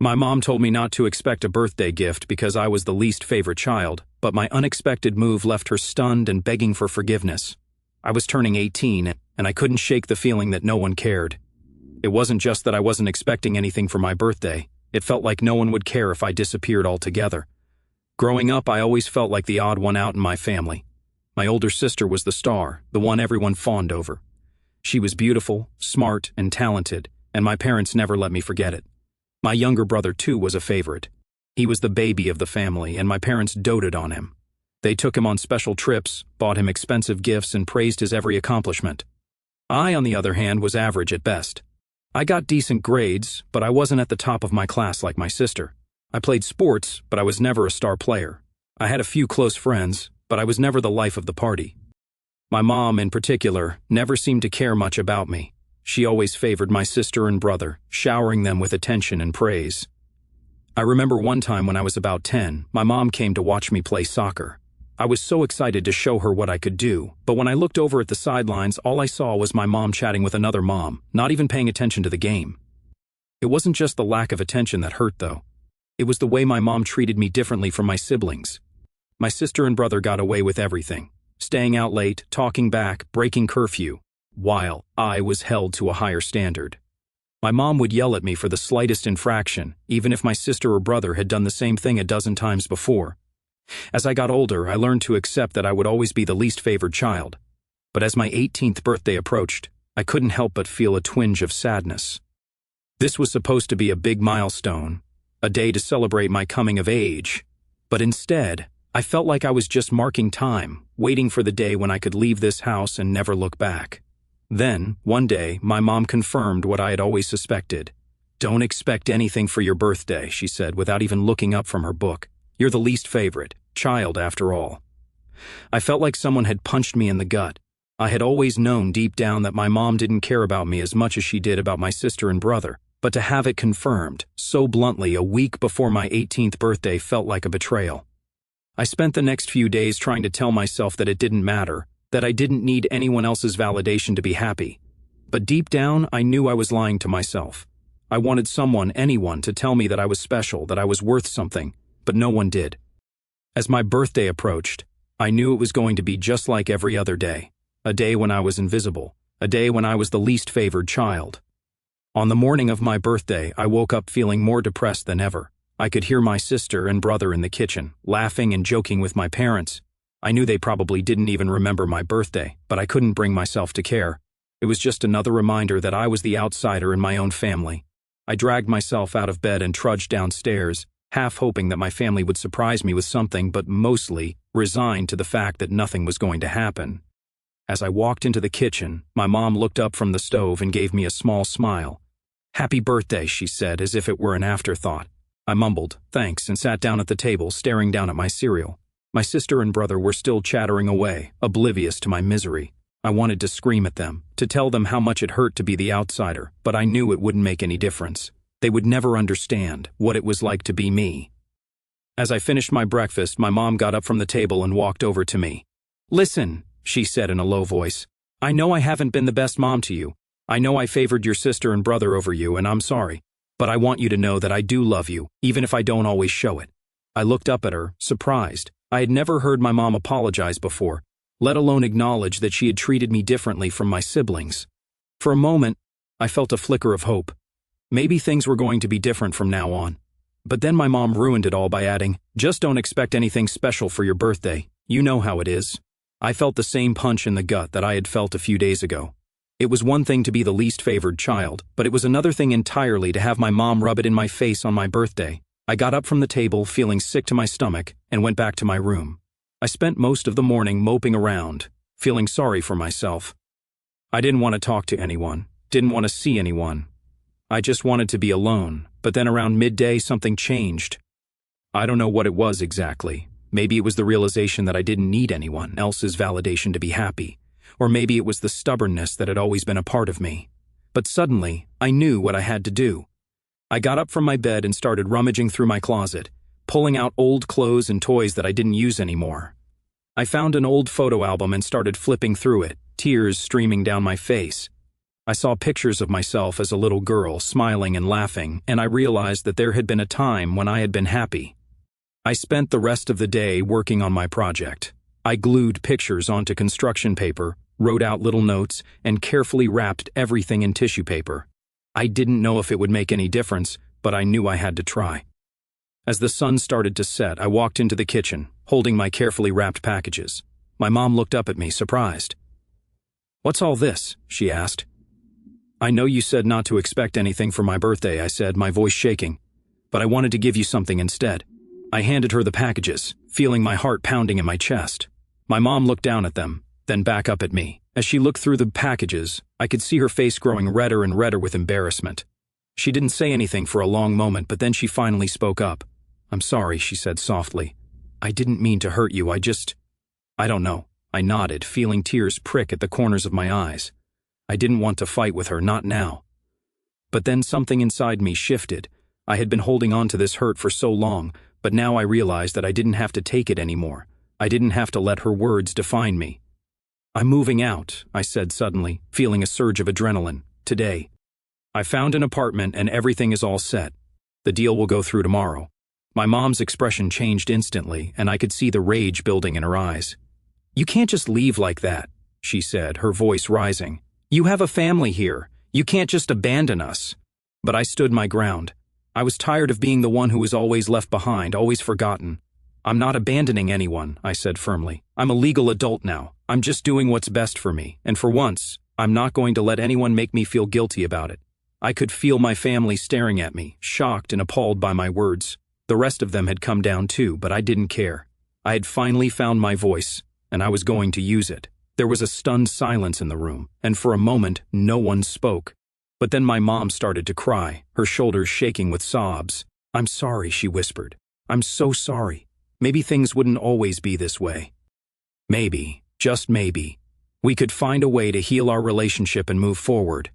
My mom told me not to expect a birthday gift because I was the least favorite child, but my unexpected move left her stunned and begging for forgiveness. I was turning 18, and I couldn't shake the feeling that no one cared. It wasn't just that I wasn't expecting anything for my birthday, it felt like no one would care if I disappeared altogether. Growing up, I always felt like the odd one out in my family. My older sister was the star, the one everyone fawned over. She was beautiful, smart, and talented, and my parents never let me forget it. My younger brother, too, was a favorite. He was the baby of the family, and my parents doted on him. They took him on special trips, bought him expensive gifts, and praised his every accomplishment. I, on the other hand, was average at best. I got decent grades, but I wasn't at the top of my class like my sister. I played sports, but I was never a star player. I had a few close friends, but I was never the life of the party. My mom, in particular, never seemed to care much about me. She always favored my sister and brother, showering them with attention and praise. I remember one time when I was about 10, my mom came to watch me play soccer. I was so excited to show her what I could do, but when I looked over at the sidelines, all I saw was my mom chatting with another mom, not even paying attention to the game. It wasn't just the lack of attention that hurt, though. It was the way my mom treated me differently from my siblings. My sister and brother got away with everything, staying out late, talking back, breaking curfew, while I was held to a higher standard. My mom would yell at me for the slightest infraction, even if my sister or brother had done the same thing a dozen times before. As I got older, I learned to accept that I would always be the least favored child. But as my 18th birthday approached, I couldn't help but feel a twinge of sadness. This was supposed to be a big milestone, a day to celebrate my coming of age, but instead, I felt like I was just marking time, waiting for the day when I could leave this house and never look back. Then, one day, my mom confirmed what I had always suspected. "Don't expect anything for your birthday," she said without even looking up from her book. "You're the least favorite child after all." I felt like someone had punched me in the gut. I had always known deep down that my mom didn't care about me as much as she did about my sister and brother, but to have it confirmed, so bluntly a week before my 18th birthday felt like a betrayal. I spent the next few days trying to tell myself that it didn't matter, that I didn't need anyone else's validation to be happy. But deep down, I knew I was lying to myself. I wanted someone, anyone, to tell me that I was special, that I was worth something, but no one did. As my birthday approached, I knew it was going to be just like every other day, a day when I was invisible, a day when I was the least favored child. On the morning of my birthday, I woke up feeling more depressed than ever. I could hear my sister and brother in the kitchen, laughing and joking with my parents. I knew they probably didn't even remember my birthday, but I couldn't bring myself to care. It was just another reminder that I was the outsider in my own family. I dragged myself out of bed and trudged downstairs, half hoping that my family would surprise me with something, but mostly resigned to the fact that nothing was going to happen. As I walked into the kitchen, my mom looked up from the stove and gave me a small smile. "Happy birthday," she said, as if it were an afterthought. I mumbled, "Thanks," and sat down at the table, staring down at my cereal. My sister and brother were still chattering away, oblivious to my misery. I wanted to scream at them, to tell them how much it hurt to be the outsider, but I knew it wouldn't make any difference. They would never understand what it was like to be me. As I finished my breakfast, my mom got up from the table and walked over to me. "Listen," she said in a low voice. "I know I haven't been the best mom to you. I know I favored your sister and brother over you, and I'm sorry. But I want you to know that I do love you, even if I don't always show it." I looked up at her, surprised. I had never heard my mom apologize before, let alone acknowledge that she had treated me differently from my siblings. For a moment, I felt a flicker of hope. Maybe things were going to be different from now on. But then my mom ruined it all by adding, "Just don't expect anything special for your birthday. You know how it is." I felt the same punch in the gut that I had felt a few days ago. It was one thing to be the least favored child, but it was another thing entirely to have my mom rub it in my face on my birthday. I got up from the table, feeling sick to my stomach, and went back to my room. I spent most of the morning moping around, feeling sorry for myself. I didn't want to talk to anyone, didn't want to see anyone. I just wanted to be alone, but then around midday something changed. I don't know what it was exactly. Maybe it was the realization that I didn't need anyone else's validation to be happy, or maybe it was the stubbornness that had always been a part of me. But suddenly, I knew what I had to do. I got up from my bed and started rummaging through my closet, pulling out old clothes and toys that I didn't use anymore. I found an old photo album and started flipping through it, tears streaming down my face. I saw pictures of myself as a little girl, smiling and laughing, and I realized that there had been a time when I had been happy. I spent the rest of the day working on my project. I glued pictures onto construction paper, wrote out little notes, and carefully wrapped everything in tissue paper. I didn't know if it would make any difference, but I knew I had to try. As the sun started to set, I walked into the kitchen, holding my carefully wrapped packages. My mom looked up at me, surprised. "What's all this?" she asked. "I know you said not to expect anything for my birthday," I said, my voice shaking, "but I wanted to give you something instead." I handed her the packages, feeling my heart pounding in my chest. My mom looked down at them, then back up at me. As she looked through the packages, I could see her face growing redder and redder with embarrassment. She didn't say anything for a long moment, but then she finally spoke up. "I'm sorry," she said softly. "I didn't mean to hurt you, I don't know." I nodded, feeling tears prick at the corners of my eyes. I didn't want to fight with her, not now. But then something inside me shifted. I had been holding on to this hurt for so long, but now I realized that I didn't have to take it anymore. I didn't have to let her words define me. "I'm moving out," I said suddenly, feeling a surge of adrenaline. "Today. I found an apartment and everything is all set. The deal will go through tomorrow." My mom's expression changed instantly, and I could see the rage building in her eyes. "You can't just leave like that," she said, her voice rising. "You have a family here. You can't just abandon us." But I stood my ground. I was tired of being the one who was always left behind, always forgotten. "I'm not abandoning anyone," I said firmly. "I'm a legal adult now. I'm just doing what's best for me, and for once, I'm not going to let anyone make me feel guilty about it." I could feel my family staring at me, shocked and appalled by my words. The rest of them had come down too, but I didn't care. I had finally found my voice, and I was going to use it. There was a stunned silence in the room, and for a moment, no one spoke. But then my mom started to cry, her shoulders shaking with sobs. "I'm sorry," she whispered. "I'm so sorry. Maybe things wouldn't always be this way. Maybe, just maybe, we could find a way to heal our relationship and move forward."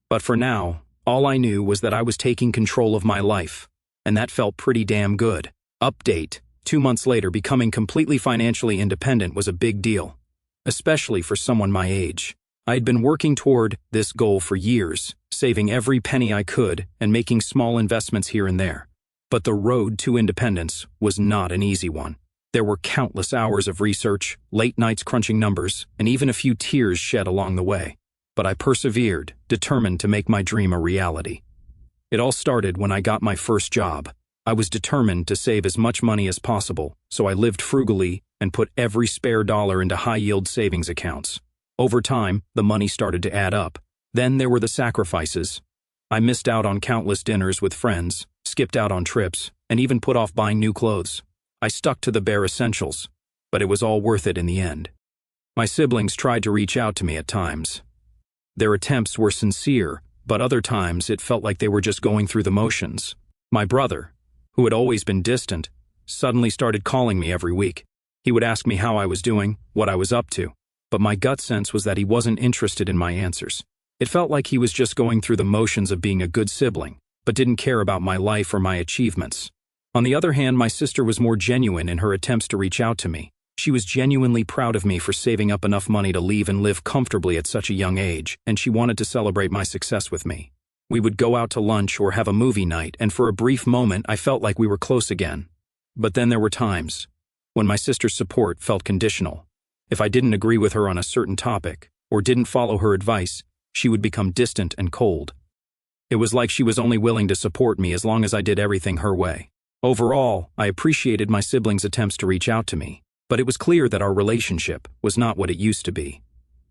But for now, all I knew was that I was taking control of my life, and that felt pretty damn good. Update: 2 months later, becoming completely financially independent was a big deal, especially for someone my age. I had been working toward this goal for years, saving every penny I could and making small investments here and there. But the road to independence was not an easy one. There were countless hours of research, late nights crunching numbers, and even a few tears shed along the way. But I persevered, determined to make my dream a reality. It all started when I got my first job. I was determined to save as much money as possible, so I lived frugally and put every spare dollar into high-yield savings accounts. Over time, the money started to add up. Then there were the sacrifices. I missed out on countless dinners with friends, skipped out on trips, and even put off buying new clothes. I stuck to the bare essentials, but it was all worth it in the end. My siblings tried to reach out to me at times. Their attempts were sincere, but other times it felt like they were just going through the motions. My brother, who had always been distant, suddenly started calling me every week. He would ask me how I was doing, what I was up to, but my gut sense was that he wasn't interested in my answers. It felt like he was just going through the motions of being a good sibling, but didn't care about my life or my achievements. On the other hand, my sister was more genuine in her attempts to reach out to me. She was genuinely proud of me for saving up enough money to leave and live comfortably at such a young age, and she wanted to celebrate my success with me. We would go out to lunch or have a movie night, and for a brief moment I felt like we were close again. But then there were times when my sister's support felt conditional. If I didn't agree with her on a certain topic, or didn't follow her advice, she would become distant and cold. It was like she was only willing to support me as long as I did everything her way. Overall, I appreciated my siblings' attempts to reach out to me, but it was clear that our relationship was not what it used to be.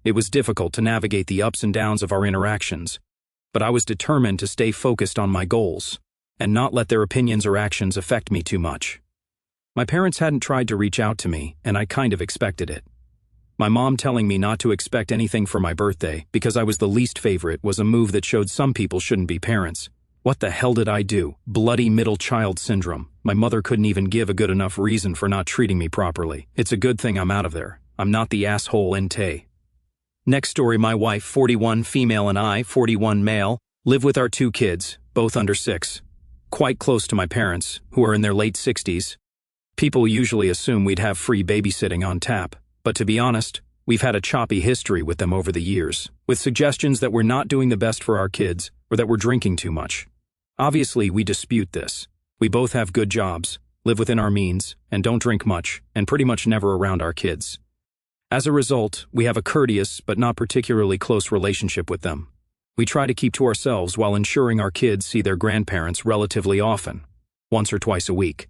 It was difficult to navigate the ups and downs of our interactions, but I was determined to stay focused on my goals and not let their opinions or actions affect me too much. My parents hadn't tried to reach out to me, and I kind of expected it. My mom telling me not to expect anything for my birthday because I was the least favorite was a move that showed some people shouldn't be parents. What the hell did I do? Bloody middle child syndrome. My mother couldn't even give a good enough reason for not treating me properly. It's a good thing I'm out of there. I'm not the asshole in Tay. Next story: my wife, 41 female, and I, 41 male, live with our 2 kids, both under 6. Quite close to my parents, who are in their late 60s. People usually assume we'd have free babysitting on tap, but to be honest, We've had a choppy history with them over the years, with suggestions that we're not doing the best for our kids or that we're drinking too much. Obviously, we dispute this. We both have good jobs, live within our means, and don't drink much, and pretty much never around our kids. As a result, we have a courteous but not particularly close relationship with them. We try to keep to ourselves while ensuring our kids see their grandparents relatively often, once or twice a week.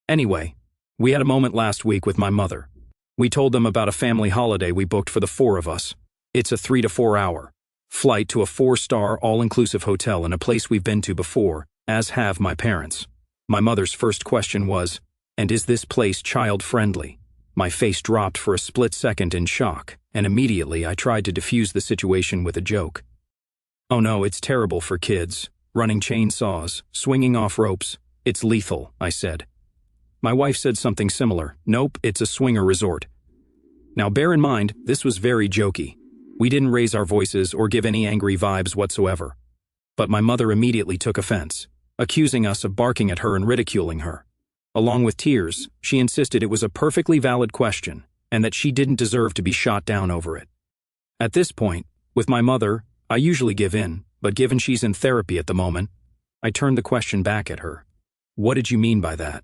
Anyway, we had a moment last week with my mother. We told them about a family holiday we booked for the 4 of us. It's a 3 to 4 hour flight to a 4-star all-inclusive hotel in a place we've been to before, as have my parents. My mother's first question was, "And is this place child-friendly?" My face dropped for a split second in shock, and immediately I tried to defuse the situation with a joke. "Oh no, it's terrible for kids. Running chainsaws, swinging off ropes. It's lethal," I said. My wife said something similar. "Nope, it's a swinger resort." Now bear in mind, this was very jokey. We didn't raise our voices or give any angry vibes whatsoever. But my mother immediately took offense, accusing us of barking at her and ridiculing her. Along with tears, she insisted it was a perfectly valid question and that she didn't deserve to be shot down over it. At this point, with my mother, I usually give in, but given she's in therapy at the moment, I turned the question back at her. "What did you mean by that?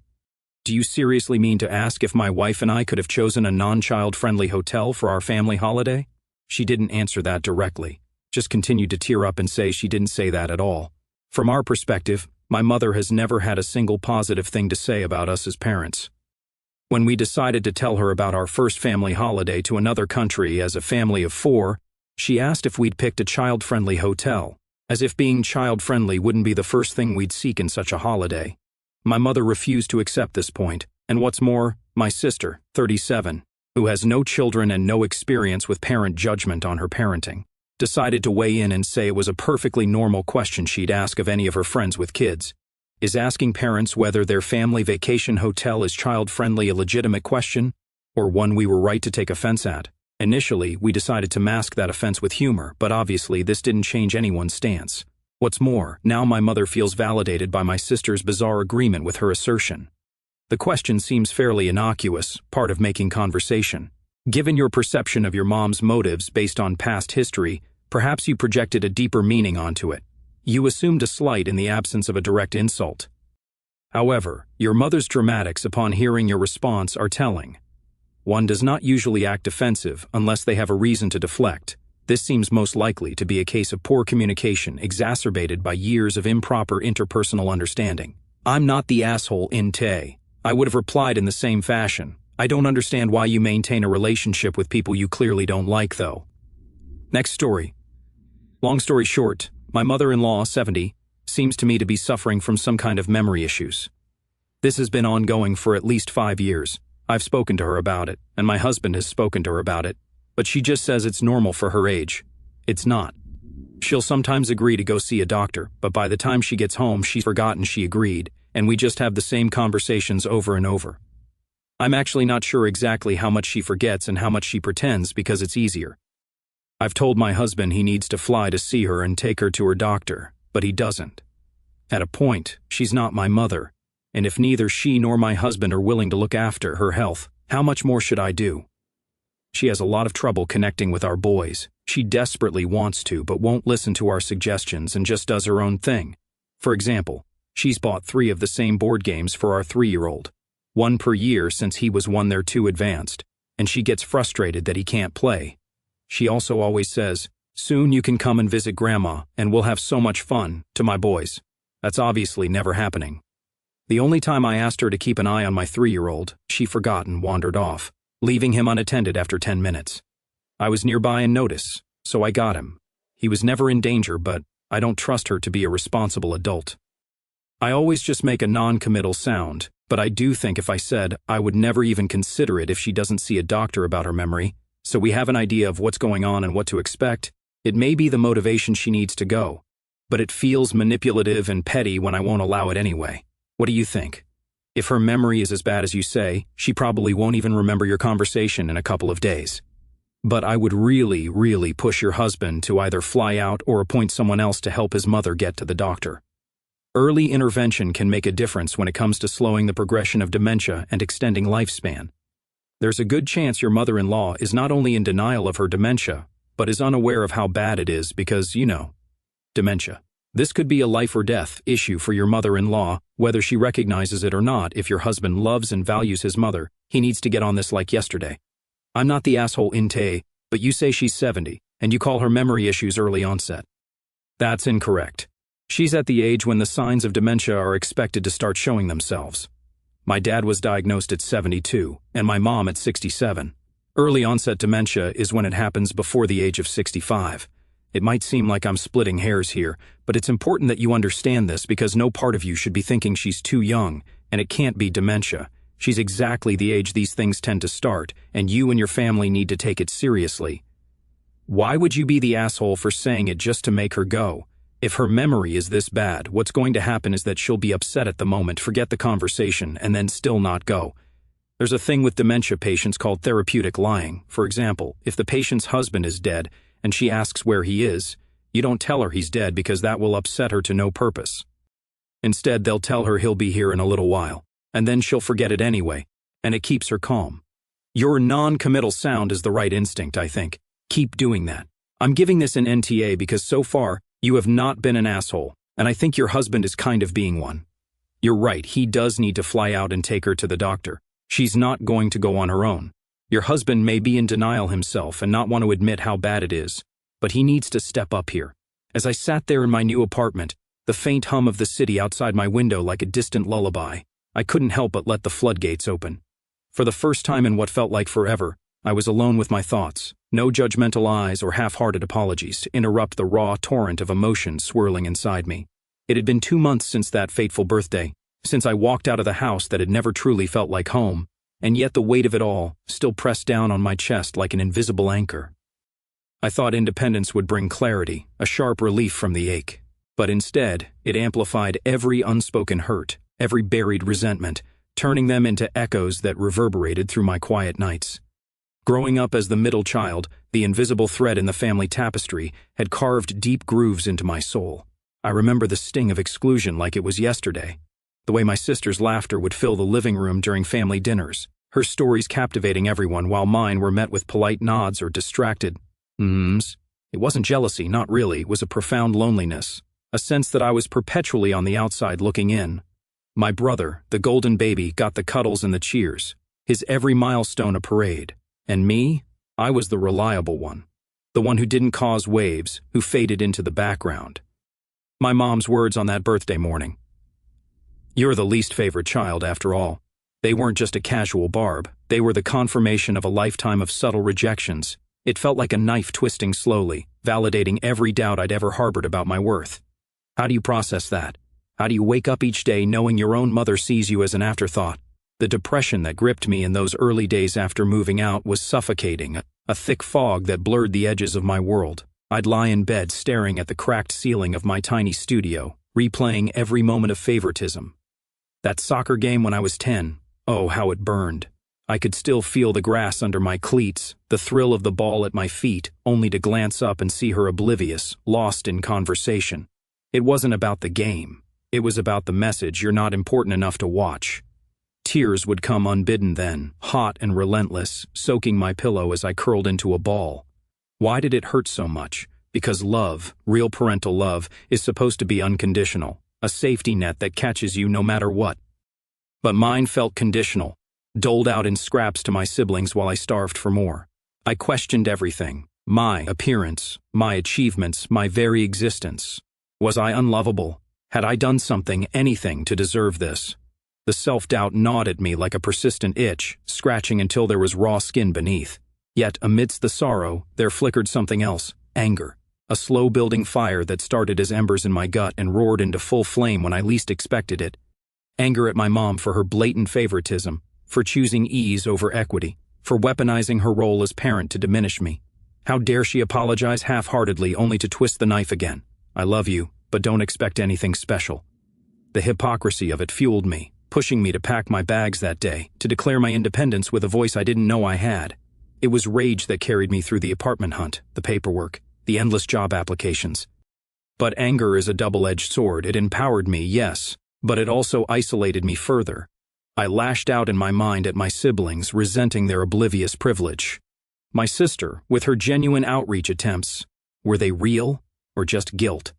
Do you seriously mean to ask if my wife and I could have chosen a non-child-friendly hotel for our family holiday?" She didn't answer that directly, just continued to tear up and say she didn't say that at all. From our perspective, my mother has never had a single positive thing to say about us as parents. When we decided to tell her about our first family holiday to another country as a family of 4, she asked if we'd picked a child-friendly hotel, as if being child-friendly wouldn't be the first thing we'd seek in such a holiday. My mother refused to accept this point, and what's more, my sister, 37, who has no children and no experience with parent judgment on her parenting, decided to weigh in and say it was a perfectly normal question she'd ask of any of her friends with kids. Is asking parents whether their family vacation hotel is child-friendly a legitimate question, or one we were right to take offense at? Initially, we decided to mask that offense with humor, but obviously this didn't change anyone's stance. What's more, now my mother feels validated by my sister's bizarre agreement with her assertion. The question seems fairly innocuous, part of making conversation. Given your perception of your mom's motives based on past history, perhaps you projected a deeper meaning onto it. You assumed a slight in the absence of a direct insult. However, your mother's dramatics upon hearing your response are telling. One does not usually act defensive unless they have a reason to deflect. This seems most likely to be a case of poor communication exacerbated by years of improper interpersonal understanding. "I'm not the asshole in Tay." I would have replied in the same fashion. "I don't understand why you maintain a relationship with people you clearly don't like, though." Next story. Long story short, my mother-in-law, 70, seems to me to be suffering from some kind of memory issues. This has been ongoing for at least 5 years. I've spoken to her about it, and my husband has spoken to her about it, but she just says it's normal for her age. It's not. She'll sometimes agree to go see a doctor, but by the time she gets home she's forgotten she agreed, and we just have the same conversations over and over. I'm actually not sure exactly how much she forgets and how much she pretends because it's easier. I've told my husband he needs to fly to see her and take her to her doctor, but he doesn't. At a point, she's not my mother, and if neither she nor my husband are willing to look after her health, how much more should I do? She has a lot of trouble connecting with our boys. She desperately wants to, but won't listen to our suggestions and just does her own thing. For example, she's bought 3 of the same board games for our 3-year-old. 1 per year since he was 1 they're too advanced, and she gets frustrated that he can't play. She also always says, "Soon you can come and visit Grandma, and we'll have so much fun," to my boys. That's obviously never happening. The only time I asked her to keep an eye on my 3-year-old, she forgot and wandered off, leaving him unattended after 10 minutes. I was nearby and noticed, so I got him. He was never in danger, but I don't trust her to be a responsible adult. I always just make a non-committal sound, but I do think if I said I would never even consider it if she doesn't see a doctor about her memory, so we have an idea of what's going on and what to expect, it may be the motivation she needs to go, but it feels manipulative and petty when I won't allow it anyway. What do you think? If her memory is as bad as you say, she probably won't even remember your conversation in a couple of days. But I would really push your husband to either fly out or appoint someone else to help his mother get to the doctor. Early intervention can make a difference when it comes to slowing the progression of dementia and extending lifespan. There's a good chance your mother-in-law is not only in denial of her dementia, but is unaware of how bad it is because, dementia. This could be a life or death issue for your mother-in-law, whether she recognizes it or not. If your husband loves and values his mother, he needs to get on this like yesterday. I'm not the asshole inte, but you say she's 70, and you call her memory issues early onset. That's incorrect. She's at the age when the signs of dementia are expected to start showing themselves. My dad was diagnosed at 72, and my mom at 67. Early onset dementia is when it happens before the age of 65. It might seem like I'm splitting hairs here, but it's important that you understand this because no part of you should be thinking she's too young, and it can't be dementia. She's exactly the age these things tend to start, and you and your family need to take it seriously. Why would you be the asshole for saying it just to make her go? If her memory is this bad, what's going to happen is that she'll be upset at the moment, forget the conversation, and then still not go. There's a thing with dementia patients called therapeutic lying. For example, if the patient's husband is dead and she asks where he is, you don't tell her he's dead because that will upset her to no purpose. Instead, they'll tell her he'll be here in a little while, and then she'll forget it anyway, and it keeps her calm. Your non-committal sound is the right instinct, I think. Keep doing that. I'm giving this an NTA because so far, you have not been an asshole, and I think your husband is kind of being one. You're right, he does need to fly out and take her to the doctor. She's not going to go on her own. Your husband may be in denial himself and not want to admit how bad it is, but he needs to step up here. As I sat there in my new apartment, the faint hum of the city outside my window like a distant lullaby, I couldn't help but let the floodgates open. For the first time in what felt like forever, I was alone with my thoughts. No judgmental eyes or half-hearted apologies to interrupt the raw torrent of emotions swirling inside me. It had been 2 months since that fateful birthday, since I walked out of the house that had never truly felt like home, and yet the weight of it all still pressed down on my chest like an invisible anchor. I thought independence would bring clarity, a sharp relief from the ache, but instead, it amplified every unspoken hurt, every buried resentment, turning them into echoes that reverberated through my quiet nights. Growing up as the middle child, the invisible thread in the family tapestry had carved deep grooves into my soul. I remember the sting of exclusion like it was yesterday. The way my sister's laughter would fill the living room during family dinners, her stories captivating everyone while mine were met with polite nods or distracted mms. It wasn't jealousy, not really, it was a profound loneliness, a sense that I was perpetually on the outside looking in. My brother, the golden baby, got the cuddles and the cheers, his every milestone a parade. And me, I was the reliable one, the one who didn't cause waves, who faded into the background. My mom's words on that birthday morning. You're the least favorite child, after all. They weren't just a casual barb, they were the confirmation of a lifetime of subtle rejections. It felt like a knife twisting slowly, validating every doubt I'd ever harbored about my worth. How do you process that? How do you wake up each day knowing your own mother sees you as an afterthought? The depression that gripped me in those early days after moving out was suffocating, a thick fog that blurred the edges of my world. I'd lie in bed staring at the cracked ceiling of my tiny studio, replaying every moment of favoritism. That soccer game when I was 10, oh, how it burned. I could still feel the grass under my cleats, the thrill of the ball at my feet, only to glance up and see her oblivious, lost in conversation. It wasn't about the game. It was about the message, you're not important enough to watch. Tears would come unbidden then, hot and relentless, soaking my pillow as I curled into a ball. Why did it hurt so much? Because love, real parental love, is supposed to be unconditional, a safety net that catches you no matter what. But mine felt conditional, doled out in scraps to my siblings while I starved for more. I questioned everything, my appearance, my achievements, my very existence. Was I unlovable? Had I done something, anything, to deserve this? The self-doubt gnawed at me like a persistent itch, scratching until there was raw skin beneath. Yet, amidst the sorrow, there flickered something else, anger. A slow-building fire that started as embers in my gut and roared into full flame when I least expected it. Anger at my mom for her blatant favoritism, for choosing ease over equity, for weaponizing her role as parent to diminish me. How dare she apologize half-heartedly only to twist the knife again? I love you, but don't expect anything special. The hypocrisy of it fueled me, pushing me to pack my bags that day, to declare my independence with a voice I didn't know I had. It was rage that carried me through the apartment hunt, the paperwork, the endless job applications. But anger is a double-edged sword. It empowered me, yes, but it also isolated me further. I lashed out in my mind at my siblings, resenting their oblivious privilege. My sister, with her genuine outreach attempts, were they real or just guilt?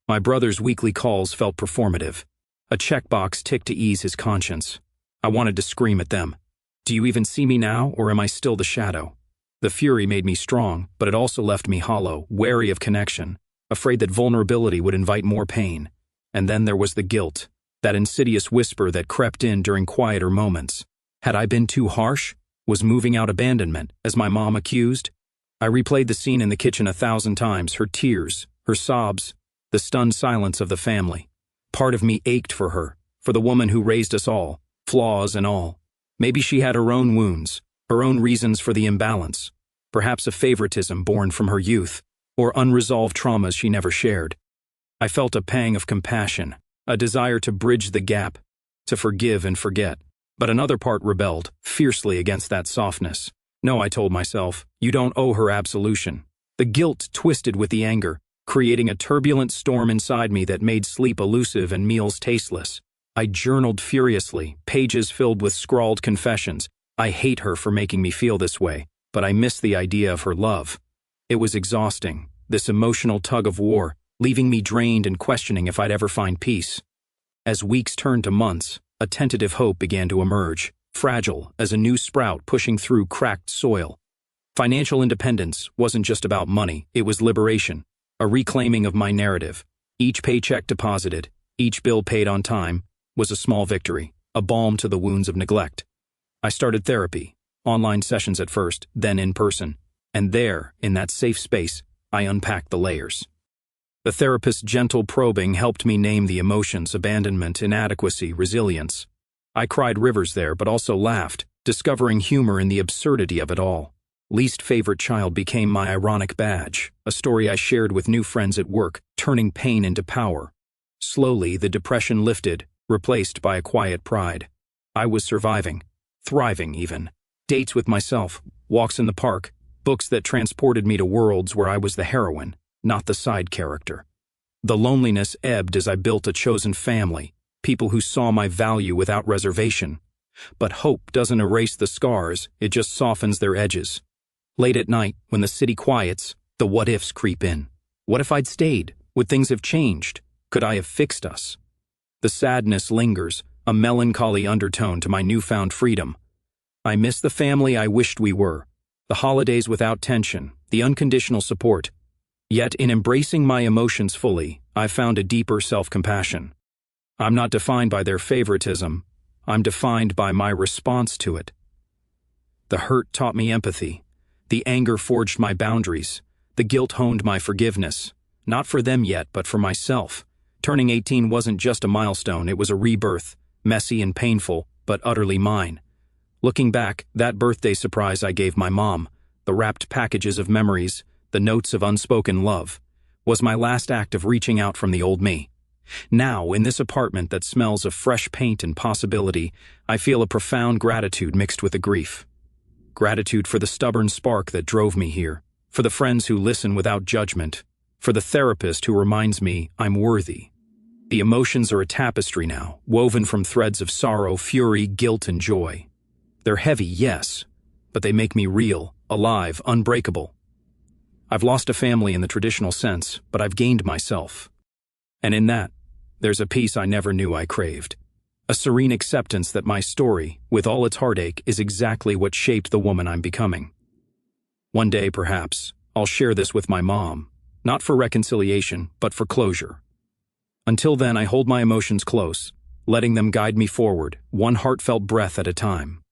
My brother's weekly calls felt performative. A checkbox ticked to ease his conscience. I wanted to scream at them. Do you even see me now, or am I still the shadow? The fury made me strong, but it also left me hollow, wary of connection, afraid that vulnerability would invite more pain. And then there was the guilt, that insidious whisper that crept in during quieter moments. Had I been too harsh? Was moving out abandonment, as my mom accused? I replayed the scene in the kitchen 1,000 times, her tears, her sobs, the stunned silence of the family. Part of me ached for her, for the woman who raised us all, flaws and all. Maybe she had her own wounds, her own reasons for the imbalance, perhaps a favoritism born from her youth, or unresolved traumas she never shared. I felt a pang of compassion, a desire to bridge the gap, to forgive and forget. But another part rebelled, fiercely against that softness. No, I told myself, you don't owe her absolution. The guilt twisted with the anger, creating a turbulent storm inside me that made sleep elusive and meals tasteless. I journaled furiously, pages filled with scrawled confessions. I hate her for making me feel this way, but I missed the idea of her love. It was exhausting, this emotional tug of war, leaving me drained and questioning if I'd ever find peace. As weeks turned to months, a tentative hope began to emerge, fragile as a new sprout pushing through cracked soil. Financial independence wasn't just about money, it was liberation, a reclaiming of my narrative. Each paycheck deposited, each bill paid on time, was a small victory, a balm to the wounds of neglect. I started therapy, online sessions at first, then in person, and there, in that safe space, I unpacked the layers. The therapist's gentle probing helped me name the emotions: abandonment, inadequacy, resilience. I cried rivers there, but also laughed, discovering humor in the absurdity of it all. Least favorite child became my ironic badge, a story I shared with new friends at work, turning pain into power. Slowly, the depression lifted, replaced by a quiet pride. I was surviving, thriving even. Dates with myself, walks in the park, books that transported me to worlds where I was the heroine, not the side character. The loneliness ebbed as I built a chosen family, people who saw my value without reservation. But hope doesn't erase the scars, it just softens their edges. Late at night, when the city quiets, the what-ifs creep in. What if I'd stayed? Would things have changed? Could I have fixed us? The sadness lingers, a melancholy undertone to my newfound freedom. I miss the family I wished we were, the holidays without tension, the unconditional support. Yet in embracing my emotions fully, I found a deeper self-compassion. I'm not defined by their favoritism, I'm defined by my response to it. The hurt taught me empathy, the anger forged my boundaries, the guilt honed my forgiveness, not for them yet, but for myself. Turning 18 wasn't just a milestone, it was a rebirth, messy and painful, but utterly mine. Looking back, that birthday surprise I gave my mom, the wrapped packages of memories, the notes of unspoken love, was my last act of reaching out from the old me. Now, in this apartment that smells of fresh paint and possibility, I feel a profound gratitude mixed with a grief. Gratitude for the stubborn spark that drove me here, for the friends who listen without judgment, for the therapist who reminds me I'm worthy. The emotions are a tapestry now, woven from threads of sorrow, fury, guilt, and joy. They're heavy, yes, but they make me real, alive, unbreakable. I've lost a family in the traditional sense, but I've gained myself. And in that, there's a peace I never knew I craved. A serene acceptance that my story, with all its heartache, is exactly what shaped the woman I'm becoming. One day, perhaps, I'll share this with my mom, not for reconciliation, but for closure. Until then, I hold my emotions close, letting them guide me forward, one heartfelt breath at a time.